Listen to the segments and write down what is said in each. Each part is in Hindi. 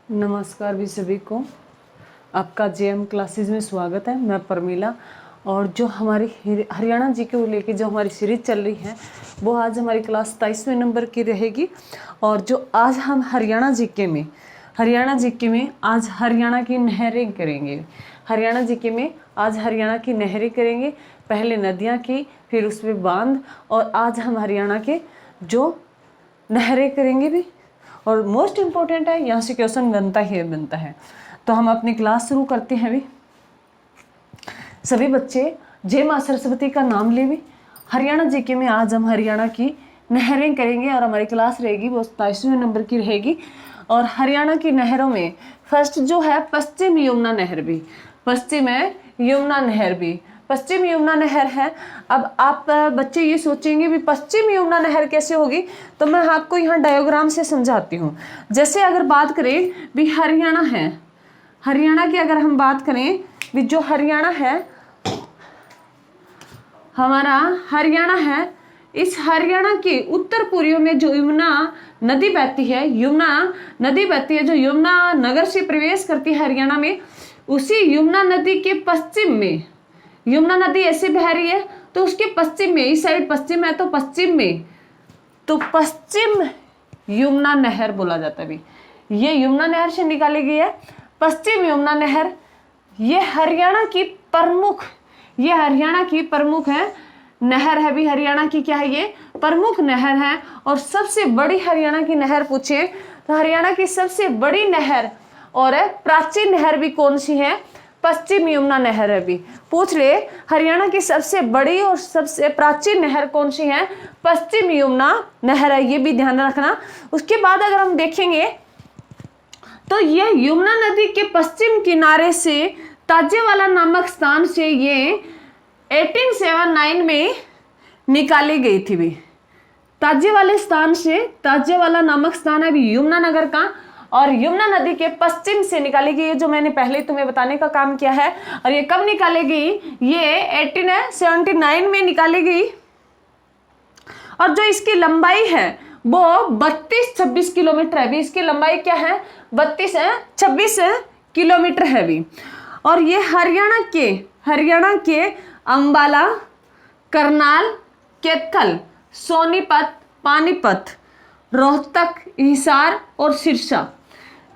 नमस्कार भी सभी को, आपका जेएम क्लासेस में स्वागत है। मैं परमीला। और जो हमारी हरियाणा जीके को लेके जो हमारी सीरीज चल रही है वो आज हमारी क्लास 23वें नंबर की रहेगी। और जो आज हम हरियाणा जीके में आज हरियाणा की नहरें करेंगे। हरियाणा जीके में आज हरियाणा की नहरें करेंगे, पहले नदियाँ की, फिर उसमें बांध, और आज हम हरियाणा के जो नहरें करेंगे भी। और मोस्ट इम्पोर्टेंट है, यहाँ से क्वेश्चन बनता है। तो हम अपनी क्लास शुरू करते हैं भी। सभी बच्चे जय माँ सरस्वती का नाम ले भी। हरियाणा जीके में आज हम हरियाणा की नहरें करेंगे और हमारी क्लास रहेगी वो 27वें नंबर की रहेगी। और हरियाणा की नहरों में फर्स्ट जो है पश्चिम यमुना नहर भी, पश्चिम यमुना नहर है। अब आप बच्चे ये सोचेंगे भी पश्चिम यमुना नहर कैसे होगी, तो मैं आपको यहाँ डायग्राम से समझाती हूँ। जैसे अगर बात करें भी हरियाणा है, हरियाणा की अगर हम बात करें भी, जो हरियाणा है हमारा हरियाणा है, इस हरियाणा के उत्तर पूर्व में जो यमुना नदी बहती है, जो यमुना नगर से प्रवेश करती है हरियाणा में, उसी यमुना नदी के पश्चिम में, यमुना नदी ऐसे बह रही है तो उसके पश्चिम में, इस साइड पश्चिम है तो पश्चिम में, तो पश्चिम यमुना नहर बोला जाता है भी। ये यमुना नहर से निकाली गई है पश्चिम यमुना नहर। ये हरियाणा की प्रमुख है नहर है भी। हरियाणा की क्या है, ये प्रमुख नहर है। और सबसे बड़ी हरियाणा की नहर पूछे तो हरियाणा की सबसे बड़ी नहर और प्राचीन नहर भी कौन सी है, पश्चिम यमुना नहर है भी। पूछ ले हरियाणा की सबसे बड़ी और सबसे प्राचीन नहर कौन सी है, पश्चिम यमुना नहर है, ये भी ध्यान रखना। उसके बाद अगर हम देखेंगे तो ये यमुना नदी के पश्चिम किनारे से ताजेवाला नामक स्थान से ये 1879 में निकाली गई थी भी। ताजेवाला नामक स्थान है भी यमुना नगर का, और यमुना नदी के पश्चिम से निकाली गई, जो मैंने पहले तुम्हें बताने का काम किया है। और ये कब निकाली गई, ये 1879 में निकाली गई। और जो इसकी लंबाई है वो 32-26 किलोमीटर है भी। इसकी लंबाई क्या है, 26 किलोमीटर है भी। और ये हरियाणा के अंबाला, करनाल, कैथल, सोनीपत, पानीपत, रोहतक, हिसार और सिरसा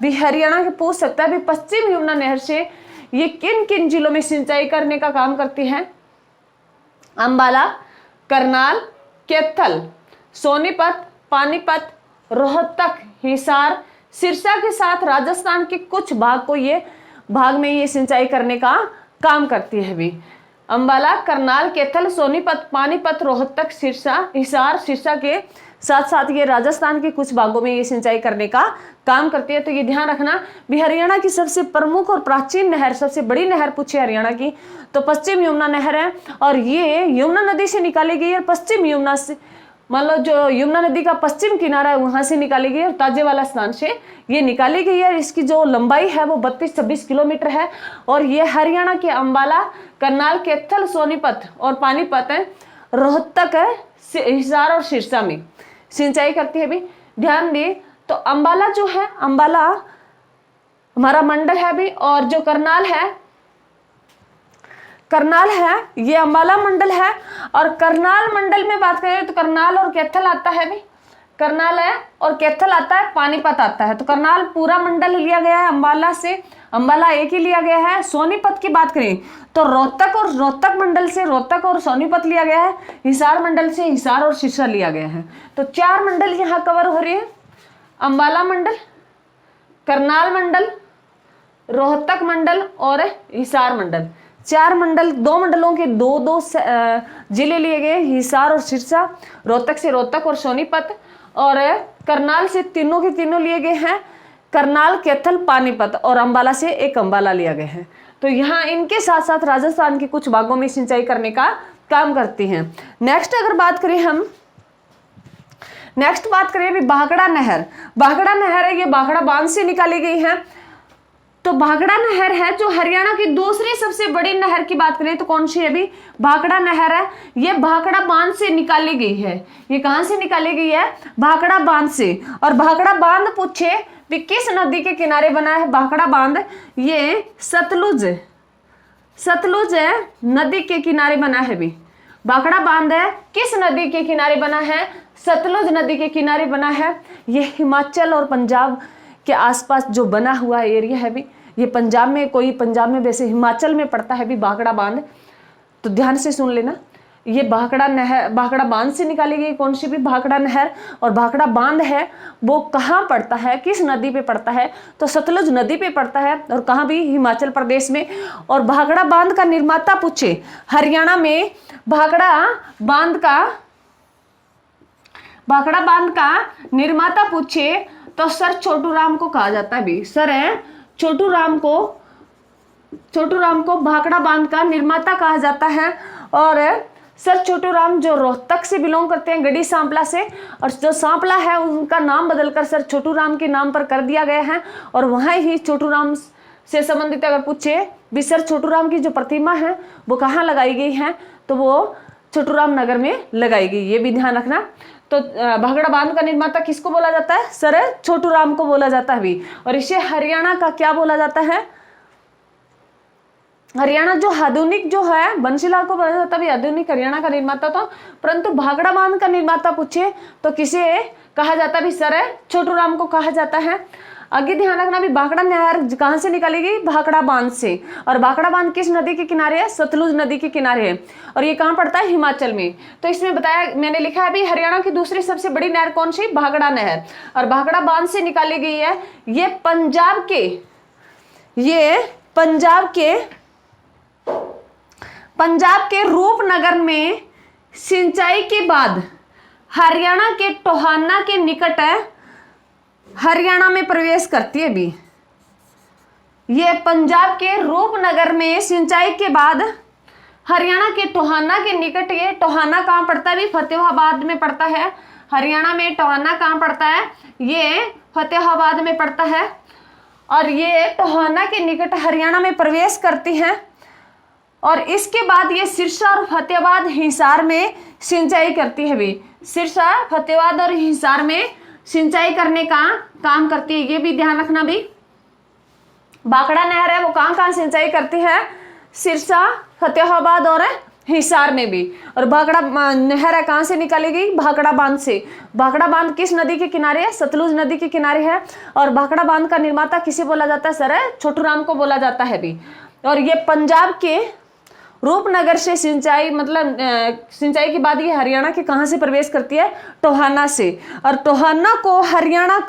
भी हरियाणा के पूछ सकता है भी। पश्चिम यमुना नहर से ये किन किन जिलों में सिंचाई करने का काम करती है, अंबाला, करनाल, कैथल, सोनीपत, पानीपत, रोहतक, हिसार, सिरसा के साथ राजस्थान के कुछ भाग में ये सिंचाई करने का काम करती है भी। अंबाला, करनाल, कैथल, सोनीपत, पानीपत, रोहतक, हिसार, सिरसा के साथ साथ ये राजस्थान के कुछ भागों में ये सिंचाई करने का काम करती है। तो ये ध्यान रखना भी। हरियाणा की सबसे प्रमुख और प्राचीन नहर, सबसे बड़ी नहर पूछी हरियाणा की तो पश्चिम यमुना नहर है। और ये यमुना नदी से निकाली गई है, पश्चिम यमुना से, मान लो जो यमुना नदी का पश्चिम किनारा है वहां से निकाली गई है, और ताजेवाला स्थान से ये निकाली गई है। इसकी जो लंबाई है वो 32-26 किलोमीटर है। और ये हरियाणा के अंबाला, करनाल, कैथल, सोनीपत और पानीपत है, रोहतक है, हिसार और सिरसा में सिंचाई करती है भी। ध्यान दे तो अंबाला जो है, अंबाला हमारा मंडल है भी। और जो करनाल है ये अंबाला मंडल है। और करनाल मंडल में बात करें तो करनाल और कैथल आता है भी। करनाल है और कैथल आता है, पानीपत आता है। तो करनाल पूरा मंडल लिया गया है, अंबाला से अंबाला एक ही लिया गया है। सोनीपत की बात करें तो रोहतक मंडल से रोहतक और सोनीपत लिया गया है। हिसार मंडल से हिसार और सिरसा लिया गया है। तो 4 मंडल यहाँ कवर हो रही है, अंबाला मंडल, करनाल मंडल, रोहतक मंडल और हिसार मंडल। 4 मंडल, 2 मंडलों के 2 जिले लिए गए, हिसार और सिरसा, रोहतक से रोहतक और सोनीपत, और करनाल से तीनों के तीनों लिए गए हैं, करनाल, कैथल, पानीपत, और अंबाला से एक अंबाला लिया गया है। तो यहाँ इनके साथ साथ राजस्थान के कुछ भागों में सिंचाई करने का काम करती हैं। नेक्स्ट बात करें भी भाखड़ा नहर है। ये भाखड़ा बांध से निकाली गई है। तो भाखड़ा नहर है जो हरियाणा की दूसरी सबसे बड़ी नहर की बात करें तो कौन सी है अभी, भाखड़ा नहर है। ये भाखड़ा बांध से निकाली गई है। ये कहां से निकाली गई है, भाखड़ा बांध से। और भाखड़ा बांध पूछे भी किस नदी के किनारे बना है भाखड़ा बांध, ये सतलुज नदी के किनारे बना है भी। भाखड़ा बांध है किस नदी के किनारे बना है, सतलुज नदी के किनारे बना है। ये हिमाचल और पंजाब के आसपास जो बना हुआ एरिया है भी, ये पंजाब में वैसे हिमाचल में पड़ता है भी भाखड़ा बांध। तो ध्यान से सुन लेना, ये भाखड़ा बांध से निकाली गई कौन सी भी भाखड़ा नहर। और भाखड़ा बांध है वो कहाँ पड़ता है, किस नदी पे पड़ता है, तो सतलुज नदी पे पड़ता है। और कहाँ भी, हिमाचल प्रदेश में। और भाखड़ा बांध का निर्माता पूछे, हरियाणा में भाखड़ा बांध का निर्माता पूछे तो सर छोटू राम को कहा जाता है भी। सर छोटू राम को भाखड़ा बांध का निर्माता कहा जाता है। और सर छोटू राम जो रोहतक से बिलोंग करते हैं, गढ़ी सांपला से, और जो सांपला है उनका नाम बदलकर सर छोटू राम के नाम पर कर दिया गया है। और वहाँ ही छोटू राम से संबंधित अगर पूछे भी सर छोटू राम की जो प्रतिमा है वो कहाँ लगाई गई है, तो वो छोटू राम नगर में लगाई गई, ये भी ध्यान रखना। तो भाखड़ा बांध का निर्माता किसको बोला जाता है, सर छोटू राम को बोला जाता है भी। और इसे हरियाणा का क्या बोला जाता है, हरियाणा जो आधुनिक जो है बंसीलाल को बोला जाता है आधुनिक हरियाणा का निर्माता। तो परंतु भाखड़ा बांध का निर्माता पूछे तो किसे कहा जाता है, सर छोटू राम को कहा जाता है। आगे ध्यान रखना भी, भाखड़ा नहर कहां से निकाली गई, भाखड़ा बांध से। और भाखड़ा बांध किस नदी के किनारे है, सतलुज नदी के किनारे है। और ये कहां पड़ता है, हिमाचल में। तो इसमें बताया, मैंने लिखा है भी हरियाणा की दूसरी सबसे बड़ी नहर कौन सी, भाखड़ा नहर। और भाखड़ा बांध से निकाली गई है। ये पंजाब के रूपनगर में सिंचाई के बाद हरियाणा के टोहाना के निकट है, हरियाणा में प्रवेश करती है भी। ये पंजाब के रूपनगर में सिंचाई के बाद हरियाणा के टोहाना के निकट, ये टोहाना कहाँ पड़ता है भी, फतेहाबाद में पड़ता है। हरियाणा में टोहाना कहाँ पड़ता है, ये फतेहाबाद में पड़ता है। और ये टोहाना के निकट हरियाणा में प्रवेश करती है। और इसके बाद ये सिरसा और फतेहाबाद हिसार में सिंचाई करती है भी। सिरसा, फतेहाबाद और हिसार में सिंचाई करने का काम करती है, ये भी ध्यान रखना भी। भाखड़ा नहर है वो कहाँ सिंचाई करती है, सिरसा, फतेहाबाद और हिसार में भी। और भाखड़ा नहर है कहाँ से निकाली गई, भाखड़ा बांध से। भाखड़ा बांध किस नदी के किनारे है, सतलुज नदी के किनारे है। और भाखड़ा बांध का निर्माता किसे बोला जाता है, सर छोटू राम को बोला जाता है भी। और ये पंजाब के रूपनगर से सिंचाई, मतलब सिंचाई के बाद ये हरियाणा के कहां से प्रवेश करती है, टोहाना से। और टोहाना को हरियाणा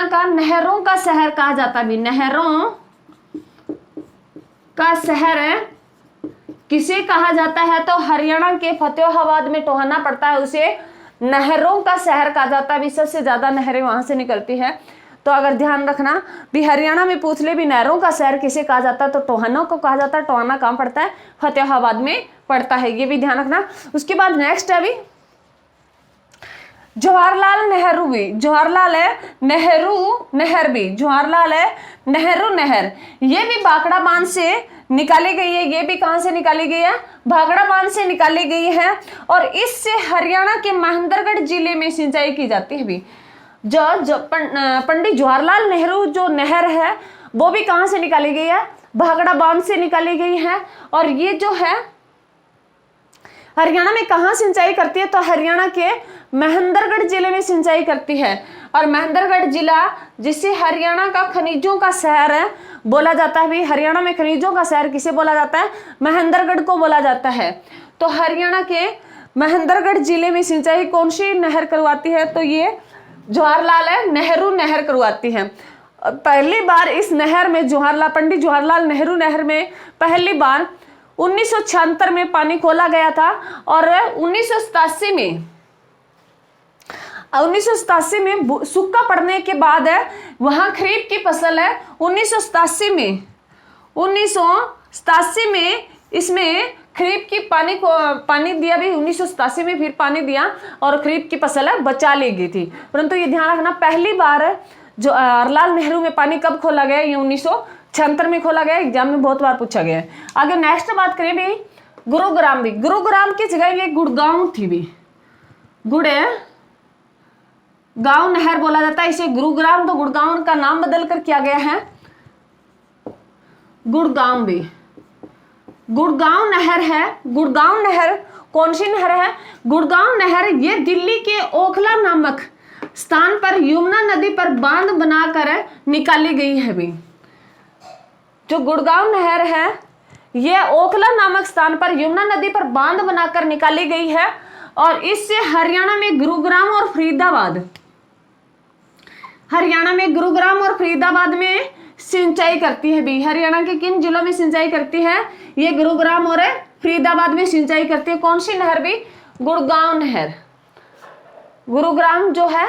का नहरों का शहर कहा जाता भी। नहरों का शहर है किसे कहा जाता है, तो हरियाणा के फतेहाबाद में टोहाना पड़ता है, उसे नहरों का शहर कहा जाता है भी। सबसे ज्यादा नहरें वहां से निकलती है। तो अगर ध्यान रखना भी, हरियाणा में पूछ ले भी नहरों का शहर किसे कहा जाता है, तो टोहाना को कहा जाता है। टोहाना कहाँ पड़ता है, फतेहाबाद में पड़ता है, ये भी ध्यान रखना। उसके बाद नेक्स्ट है अभी जवाहरलाल नेहरू भी। जवाहरलाल है नेहरू नहर भी, जवाहरलाल है नेहरू नहर, ये भी भाखड़ा बांध से निकाली गई है। ये भी कहां से निकाली गई है, भाखड़ा बांध से निकाली गई है। और इससे हरियाणा के महेंद्रगढ़ जिले में सिंचाई की जाती है भी। जो पंडित जवाहरलाल नेहरू जो नहर है वो भी कहां से निकाली गई है, भाखड़ा बांध से निकाली गई है। और ये जो है हरियाणा में कहां सिंचाई करती है, तो हरियाणा के महेंद्रगढ़ जिले में सिंचाई करती है। और महेंद्रगढ़ जिला जिसे हरियाणा का खनिजों का शहर है बोला जाता है भी। हरियाणा में खनिजों का शहर किसे बोला जाता है, महेंद्रगढ़ को बोला जाता है। तो हरियाणा के महेंद्रगढ़ जिले में सिंचाई कौन सी नहर करवाती है, तो ये जवाहरलाल नेहरू नहर करवाती है। पहली बार इस नहर में पंडित जवाहरलाल नेहरू नहर में पहली बार 1976 में पानी खोला गया था। और 1987 में सूखा पड़ने के बाद है वहां खरीफ की फसल है। 1987 में इसमें खरीफ की पानी दिया भी 1987 में, फिर पानी दिया और खरीफ की फसल बचा ली गई थी। परंतु ये ध्यान रखना, पहली बार जो जवाहरलाल नेहरू में पानी कब खोला गया, ये 1976 में खोला गया। एग्जाम में बहुत बार पूछा गया है। आगे नेक्स्ट बात करें भी गुरुग्राम भी, गुरुग्राम की जगह ये गुड़गांव थी भी, गांव नहर बोला जाता है इसे गुरुग्राम, तो गुड़गांव का नाम बदल कर किया गया है गुड़गांव भी। गुड़गांव नहर है, गुड़गांव नहर कौन सी नहर है, गुड़गांव नहर ये दिल्ली के ओखला नामक स्थान पर यमुना नदी पर बांध बनाकर निकाली गई है भी। जो गुड़गांव नहर है ये ओखला नामक स्थान पर यमुना नदी पर बांध बनाकर निकाली गई है और इससे हरियाणा में गुरुग्राम और फरीदाबाद में सिंचाई करती है भी। हरियाणा के किन जिलों में सिंचाई करती है, ये गुरुग्राम और फरीदाबाद में सिंचाई करती है। कौन सी नहर भी, गुड़गांव नहर, गुरुग्राम जो है।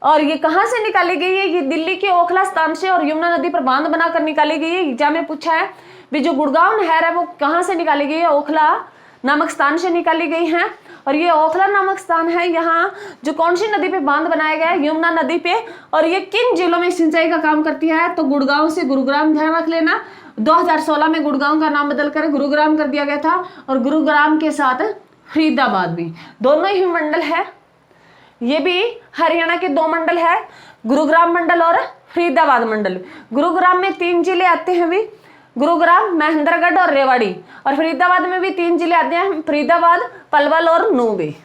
और ये कहां से निकाली गई है, ये दिल्ली के ओखला स्थान से और यमुना नदी पर बांध बनाकर निकाली गई है। एग्जाम में पूछा है भी जो गुड़गांव नहर है वो कहां से निकाली गई है, ओखला नामक स्थान से निकाली गई है। और ये ओखला नामक स्थान है, यहाँ जो कौन सी नदी पे बांध बनाया गया है, यमुना नदी पे। और ये किन जिलों में सिंचाई का काम करती है, तो गुड़गांव से गुरुग्राम, ध्यान रख लेना। 2016 में गुड़गांव का नाम बदलकर गुरुग्राम कर दिया गया था और गुरुग्राम के साथ फरीदाबाद भी, दोनों ही मंडल है। ये भी हरियाणा के 2 मंडल है, गुरुग्राम मंडल और फरीदाबाद मंडल। गुरुग्राम में 3 जिले आते हैं भी, गुरुग्राम, महेंद्रगढ़ और रेवाड़ी। और फरीदाबाद में भी 3 जिले आते हैं, फरीदाबाद, पलवल और नूबी।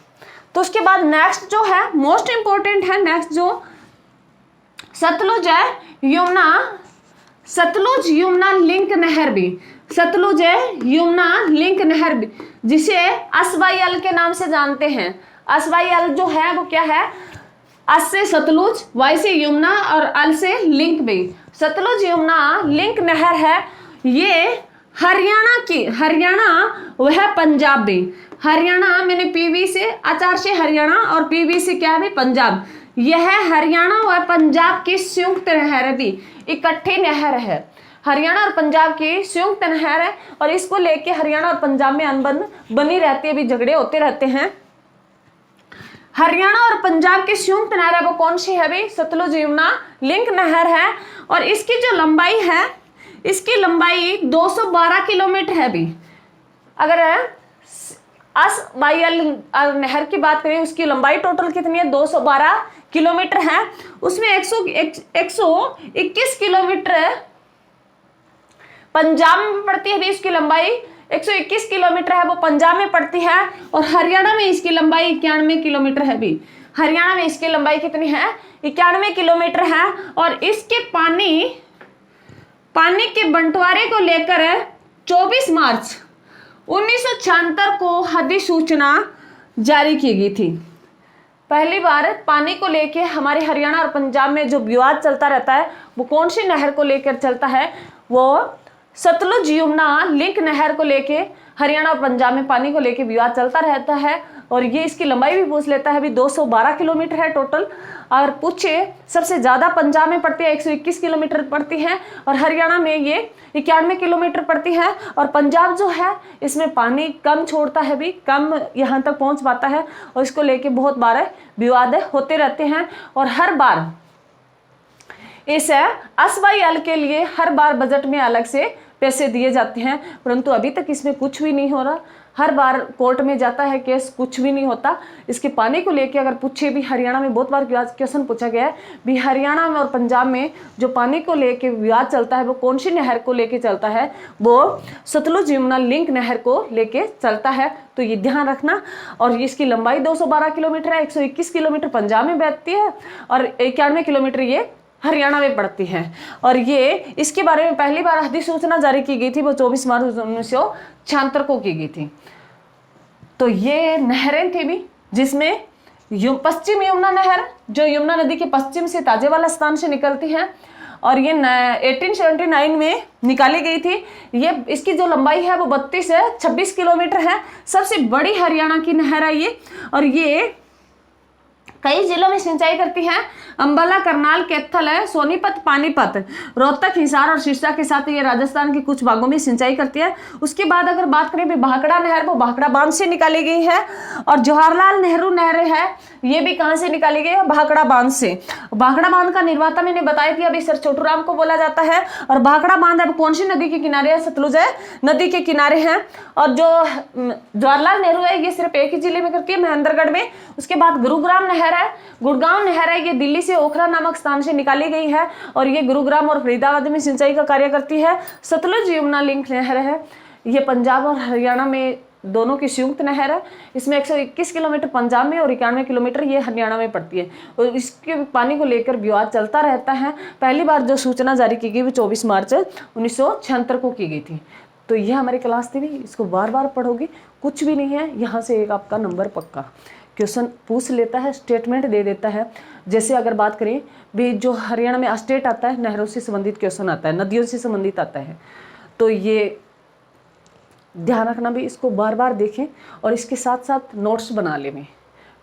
तो उसके बाद नेक्स्ट जो है मोस्ट इंपोर्टेंट है, नेक्स्ट जो सतलुज यमुना लिंक नहर भी, सतलुज यमुना लिंक नहर भी, जिसे SYL के नाम से जानते हैं। SYL जो है वो क्या है, अस से सतलुज, वाई से यमुना और अल से लिंक भी। सतलुज यमुना लिंक नहर है, ये हरियाणा वह पंजाब भी। हरियाणा मैंने PV से आचार से हरियाणा और PV से क्या है पंजाब। यह हरियाणा व पंजाब की संयुक्त नहर भी, इकट्ठी नहर है। हरियाणा और पंजाब की संयुक्त नहर है और इसको लेके हरियाणा और पंजाब में अनबन बनी रहती है, भी झगड़े होते रहते हैं। हरियाणा और पंजाब की संयुक्त नहर है वो कौन सी है भी, सतलुज यमुना लिंक नहर है। और इसकी जो लंबाई है, इसकी लंबाई 212 किलोमीटर है भी। अगर SYL नहर की बात करें, उसकी लंबाई टोटल कितनी है, 212 किलोमीटर है। उसमें 121 किलोमीटर पंजाब में पड़ती है भी, इसकी लंबाई 121 किलोमीटर है वो पंजाब में पड़ती है। और हरियाणा में इसकी लंबाई 91 किलोमीटर है भी। हरियाणा में इसकी लंबाई कितनी है, 91 किलोमीटर है। और इसके पानी के बंटवारे को लेकर 24 मार्च 1976 को अधिसूचना जारी की गई थी। पहली बार पानी को लेके हमारे हरियाणा और पंजाब में जो विवाद चलता रहता है वो कौन सी नहर को लेकर चलता है, वो सतलुज यमुना लिंक नहर को लेके हरियाणा और पंजाब में पानी को लेके विवाद चलता रहता है। और ये इसकी लंबाई भी पूछ लेता है, अभी 212 किलोमीटर है टोटल। और पूछे सबसे ज्यादा पंजाब में पड़ती है, 121 किलोमीटर पड़ती है और हरियाणा में ये 91 किलोमीटर पड़ती है। और पंजाब जो है इसमें पानी कम छोड़ता है भी, कम यहाँ तक पहुंच पाता है और इसको लेके बहुत बार विवाद होते रहते हैं। और हर बार इस SYL के लिए हर बार बजट में अलग से पैसे दिए जाते हैं, परंतु अभी तक इसमें कुछ भी नहीं हो रहा। हर बार कोर्ट में जाता है केस, कुछ भी नहीं होता। इसके पानी को लेके अगर पूछे भी, हरियाणा में बहुत बार क्वेश्चन पूछा गया है भी, हरियाणा में और पंजाब में जो पानी को लेके विवाद चलता है वो कौन सी नहर को लेके चलता है, वो सतलुज यमुना लिंक नहर को लेके चलता है। तो ये ध्यान रखना। और इसकी लंबाई 212 किलोमीटर है, 121 किलोमीटर पंजाब में बहती है और 91 किलोमीटर ये हरियाणा में पड़ती है। और ये इसके बारे में पहली बार अधिसूचना जारी की गई थी, वो 24 मार्च 1976 को की गई थी। तो ये नहरें थी भी, जिसमें पश्चिम यमुना नहर जो यमुना नदी के पश्चिम से ताजेवाला स्थान से निकलती है और ये 1879 में निकाली गई थी। ये इसकी जो लंबाई है वो 32 से 26 किलोमीटर है। सबसे बड़ी हरियाणा की नहर है ये। और ये कई जिलों में सिंचाई करती है। अंबाला, करनाल, कैथल है, सोनीपत, पानीपत, रोहतक, हिसार और सिरसा के साथ ये राजस्थान के कुछ भागों में सिंचाई करती है। उसके बाद अगर बात करें भी भाखड़ा नहर, वो भाखड़ा बांध से निकाली गई है। और जवाहरलाल नेहरू नहर है, ये भी कहां से निकाली गई है? भाखड़ा बांध से। भाखड़ा बांध का निर्माता मैंने बताया थी अभी, सर छोटूराम को बोला जाता है। और भाखड़ा बांध अब कौन सी नदी के किनारे है? सतलुज है नदी के किनारे है। और जो जवाहरलाल नेहरू है ये सिर्फ एक ही जिले में करती है, महेंद्रगढ़ में। उसके बाद गुरुग्राम नहर है, गुड़गांव नहर है, ये दिल्ली से ओखला नामक स्थान से निकाली गई है और ये गुरुग्राम और फरीदाबाद में सिंचाई का कार्य करती है। सतलुज यमुना लिंक नहर है, ये पंजाब और हरियाणा में दोनों की संयुक्त नहर है। इसमें 121 किलोमीटर पंजाब में और 91 किलोमीटर ये हरियाणा में पड़ती है। और इसके पानी को लेकर विवाद चलता रहता है। पहली बार जो सूचना जारी की गई वो 24 मार्च 1976 को की गई थी। तो यह हमारी क्लास थी, इसको बार बार पढ़ोगे, कुछ भी नहीं है, यहाँ से एक आपका नंबर पक्का। क्वेश्चन पूछ लेता है, स्टेटमेंट दे देता है। जैसे अगर बात करें भी जो हरियाणा में स्टेट आता है, नहरों से संबंधित क्वेश्चन आता है, नदियों से संबंधित आता है। तो ये ध्यान रखना भी, इसको बार बार देखें और इसके साथ साथ नोट्स बना ले में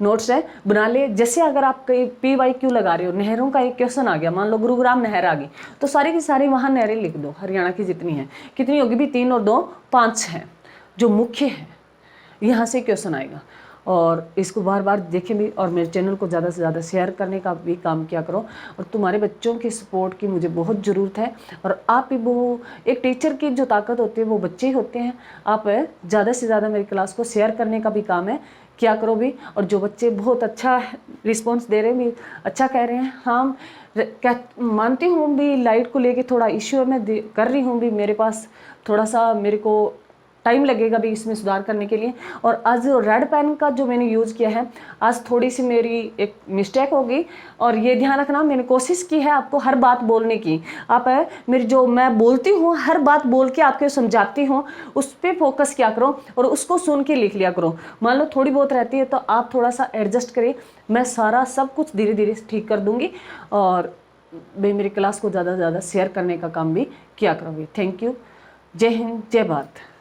नोट्स है बना ले। जैसे अगर आप कहीं PYQ लगा रहे हो, नहरों का एक क्वेश्चन आ गया, मान लो गुरुग्राम नहर आ गई, तो सारी की सारी वहाँ नहरें लिख दो, हरियाणा की जितनी हैं। कितनी होगी भी? 3 और 2 5 हैं जो मुख्य हैं, यहाँ से क्वेश्चन आएगा। और इसको बार बार देखें भी, और मेरे चैनल को ज़्यादा से ज़्यादा शेयर करने का भी काम किया करो। और तुम्हारे बच्चों की सपोर्ट की मुझे बहुत ज़रूरत है। और आप भी, वो एक टीचर की जो ताकत होती है वो बच्चे ही होते हैं। आप ज़्यादा से ज़्यादा मेरी क्लास को शेयर करने का भी काम है, क्या करो भी। और जो बच्चे बहुत अच्छा रिस्पॉन्स दे रहे हैं भी, अच्छा कह रहे हैं, हाँ मानती हूँ भी लाइट को लेके थोड़ा इश्यू मैं कर रही हूँ भी, मेरे पास थोड़ा सा मेरे को टाइम लगेगा भी इसमें सुधार करने के लिए। और आज रेड पेन का जो मैंने यूज़ किया है, आज थोड़ी सी मेरी एक मिस्टेक होगी। और ये ध्यान रखना, मैंने कोशिश की है आपको हर बात बोलने की। आप मेरी जो मैं बोलती हूँ, हर बात बोल के आपको समझाती हूँ, उस पर फोकस किया करो और उसको सुन के लिख लिया करो। मान लो थोड़ी बहुत रहती है तो आप थोड़ा सा एडजस्ट करें, मैं सारा सब कुछ धीरे धीरे ठीक कर दूँगी। और भाई मेरी क्लास को ज़्यादा से ज़्यादा शेयर करने का काम भी किया करोगे। Thank you. जय हिंद, जय भारत।